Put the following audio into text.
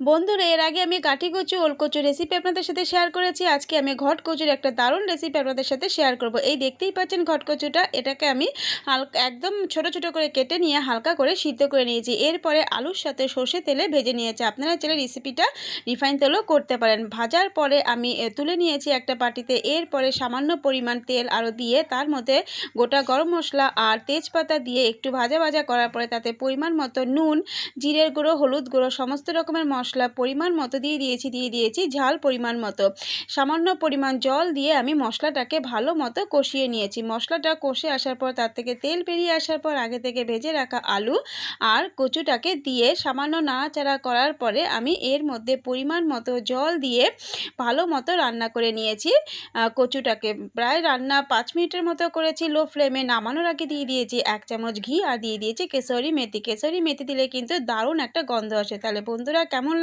বন্ধুরা, এর আগে আমি কাঠি কচু, ওলকচু রেসিপি আপনাদের সাথে শেয়ার করেছি। আজকে আমি ঘট কচুর একটা দারুণ রেসিপি আপনাদের সাথে শেয়ার করব। এই দেখতেই পাচ্ছেন ঘট কচুটা, এটাকে আমি হালকা একদম ছোট ছোট করে কেটে নিয়ে হালকা করে সিদ্ধ করে নিয়েছি। এরপরে আলুর সাথে সর্ষে তেলে ভেজে নিয়েছি। আপনারা চাইলে রেসিপিটা রিফাইন তেলেও করতে পারেন। ভাজার পরে আমি তুলে নিয়েছি একটা বাটিতে। এরপরে সামান্য পরিমাণ তেল আরও দিয়ে তার মধ্যে গোটা গরম মশলা আর তেজপাতা দিয়ে একটু ভাজা ভাজা করার পরে তাতে পরিমাণ মতো নুন, জিরের গুঁড়ো, হলুদ গুঁড়ো, সমস্ত রকমের মশলা পরিমাণ মতো দিয়ে দিয়েছি ঝাল পরিমাণ মতো। সামান্য পরিমাণ জল দিয়ে আমি মশলাটাকে ভালো মতো কষিয়ে নিয়েছি। মশলাটা কষে আসার পর তার থেকে তেল বেরিয়ে আসার পর আগে থেকে ভেজে রাখা আলু আর কচুটাকে দিয়ে সামান্য নাড়াচাড়া করার পরে আমি এর মধ্যে পরিমাণ মতো জল দিয়ে ভালো মতো রান্না করে নিয়েছি। কচুটাকে প্রায় রান্না 5 মিনিটের মতো করেছি লো ফ্লেমে। নামানোর আগে দিয়ে দিয়েছি 1 চামচ ঘি আর দিয়ে দিয়েছি কেশরি মেথি। কেশরি মেথি দিলে কিন্তু দারুণ একটা গন্ধ আসে। তাহলে বন্ধুরা, কেমন